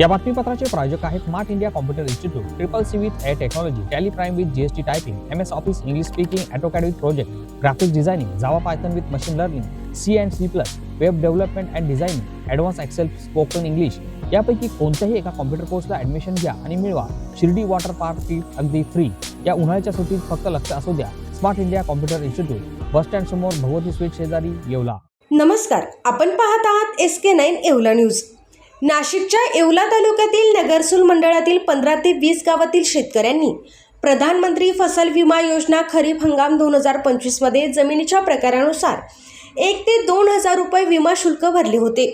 या बातमीपत्राचे प्रायोजक आहेत smart India computer institute, CCC with air technology, tally prime with GST typing, MS office English speaking, AutoCAD with project, graphics designing, Java Python with machine learning, C++, web development and designing, advance Excel, spoken English यापैकी कोणत्याही एका computer कोर्सला admission घ्या आणि मिळवा Shirdi water park trip अगदी free. या उन्हाळ्याच्या सुट्टीत फक्त लक्ष असू द्या smart India computer institute, bus stand समोर, भगवती स्वीट शेजारी, येवला। नमस्कार, आपण पाहत आहात SK9 येवला न्यूज। नाशिकच्या येवला तालुक्यातील नगरसूल मंडळातील 15 ते 20 गावातील शेतकऱ्यांनी प्रधानमंत्री फसल विमा योजना खरीप हंगाम 2025 मध्ये जमिनीच्या प्रकारानुसार 1 ते 2,000 रुपये विमा शुल्क भरले होते।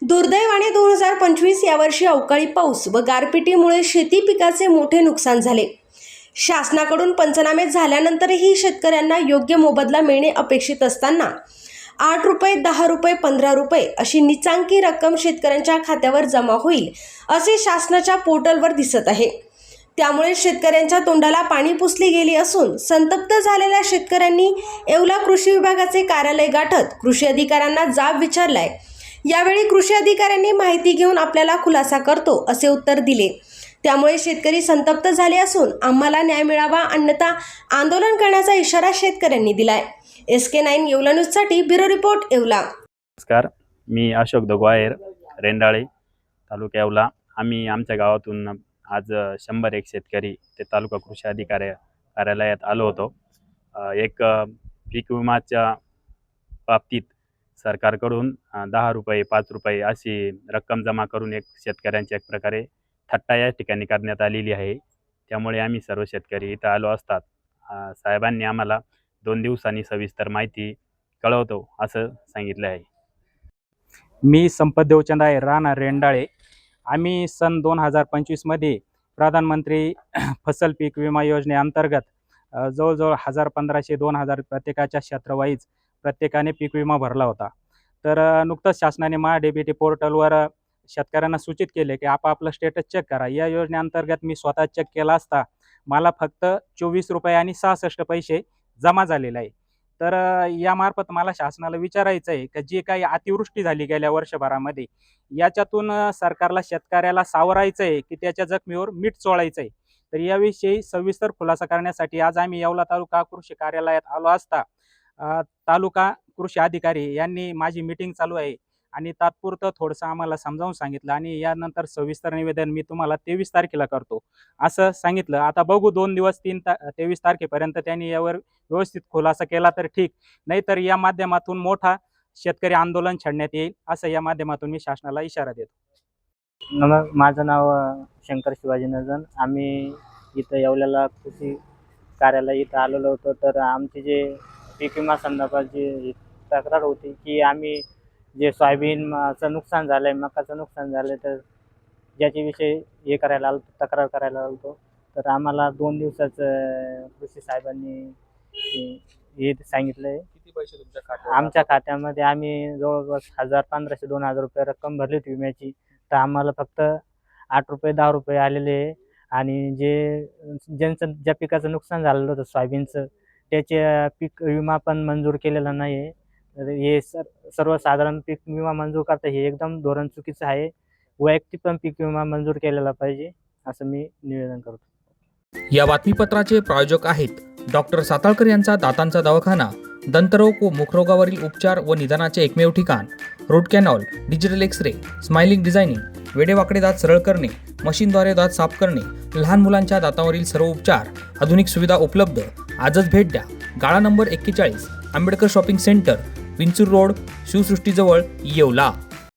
दुर्दैवाने 2025 यावर्षी अवकाळी पाऊस व गारपिटीमुळे शेती पिकाचे मोठे नुकसान झाले। शासनाकडून पंचनामे झाल्यानंतरही शेतकऱ्यांना योग्य मोबदला मिळणे अपेक्षित असताना 8 रुपये, 10 रुपये, 15 रुपये अशी निचांकी रक्कम शेतकऱ्यांच्या खात्यावर जमा होईल असे शासनाच्या पोर्टलवर दिसत आहे। त्यामुळे शेतकऱ्यांच्या तोंडाला पाणी पुसली गेली असून संतप्त झालेल्या शेतकऱ्यांनी येवला कृषी विभागाचे कार्यालय गाठत कृषी अधिकाऱ्यांना जाब विचारलाय। यावेळी कृषी अधिकाऱ्यांनी माहिती घेऊन आपल्याला खुलासा करतो असे उत्तर दिले। त्यामुळे शेतकरी संतप्त झाले असून आम्हाला न्याय मिळावा अन्यथा आंदोलन करण्याचा इशारा शेतकऱ्यांनी दिलाय। SK9 येवला न्यूजसाठी ब्युरो रिपोर्ट येवला। नमस्कार, मी अशोक दगवायर, रेंदाळे, तालुका येवला। आम्ही आमच्या गावातून आज 101 शेतकरी ते तालुका कृषी अधिकारी कार्यालयात आलो होतो। एक पीक विमाच्या बाबतीत सरकारकडून 10 रुपये, 5 रुपये अशी रक्कम जमा करून एक शेतकऱ्यांची एक प्रकारे थट्टा या ठिकाणी करण्यात आलेली आहे। त्यामुळे आम्ही सर्व शेतकरी इथं आलो असतात साहेबांनी आम्हाला 2 दिवसांनी सविस्तर माहिती कळवतो असं सांगितलं आहे। मी संपत देवचंद आहे, राहणार रेंदाळे। आम्ही सन 2025 मध्ये प्रधानमंत्री फसल पीक विमा योजनेअंतर्गत जवळजवळ 1,000-1,500-2,000 प्रत्येकाच्या क्षेत्रवाईज प्रत्येकाने पीक विमा भरला होता। तर नुकतंच शासनाने DBT पोर्टलवर शेतकऱ्यांना सूचित केले की आपापलं स्टेटस चेक करा। या योजनेअंतर्गत मी स्वतः चेक केला असता मला फक्त 24 रुपये आणि 66 पैसे जमा झालेला आहे। तर यामार्फत मला शासनाला विचारायचं आहे की जी काही अतिवृष्टी झाली गेल्या वर्षभरामध्ये याच्यातून सरकारला शेतकऱ्याला सावरायचं आहे की त्याच्या जखमीवर मीठ चोळायचं आहे। तर याविषयी सविस्तर खुलासा करण्यासाठी आज आम्ही येवला तालुका कृषी कार्यालयात आलो असता तालुका कृषी अधिकारी यांनी माझी मीटिंग चालू आहे आणि तात्पुरतं थोडंसं आम्हाला समजावून सांगितलं आणि यानंतर सविस्तर निवेदन मी तुम्हाला 23 तारखेला करतो असं सांगितलं। आता बघू 2 दिवस 23 तारखेपर्यंत त्यांनी यावर व्यवस्थित खुलासा केला तर ठीक, नाहीतर या माध्यमातून मोठा शेतकरी आंदोलन छेडण्यात येईल असं या माध्यमातून मी शासनाला इशारा देतो। माझं नाव शंकर शिवाजी नजन। आम्ही इथं येवल्याला कृषी कार्यालय इथं आलेलो होतो। तर आमचे जे पीक विमा संदर्भात जी तक्रार होती की आम्ही जे सोयाबीनचं नुकसान झालं आहे, मकाचं नुकसान झालं आहे, तर ज्याच्याविषयी हे करायला आलो, तक्रार करायला आलो। तर आम्हाला 2 दिवसाचं कृषी साहेबांनी हे सांगितलं आहे। किती पैसे तुमच्या खात्यात? आमच्या खात्यामध्ये आम्ही जवळपास 1,000-1,500-2,000 रुपये रक्कम भरली होती विम्याची। तर आम्हाला फक्त 8 रुपये, 10 रुपये आलेले आहे आणि ज्यांचं ज्या पिकाचं नुकसान झालेलं होतं सोयाबीनचं त्याचे पीक विमा पण मंजूर केलेला नाही आहे। तर हे सर्वसाधारण पीक विमा मंजूर करता हे एकदम धोरण चुकीचं आहे। वैयक्तिक पण पीक विमा मंजूर केलेला पाहिजे असं मी निवेदन करतो। या बातमीपत्राचे प्रायोजक आहेत डॉक्टर साताळकर यांचा दातांचा दवाखाना, दंतरोग व मुखरोगावरील उपचार व निदानाचे एकमेव ठिकाण, root canal, digital x-ray, smiling designing, वेडेवाकडे दात सरळ करणे, मशीनद्वारे दात साफ करणे, लहान मुलांच्या दातावरील सर्व उपचार, आधुनिक सुविधा उपलब्ध। आजच भेट द्या। गाळा number 41, Ambedkar shopping centre, Vinchur road, शिवसृष्टीजवळ, येवला।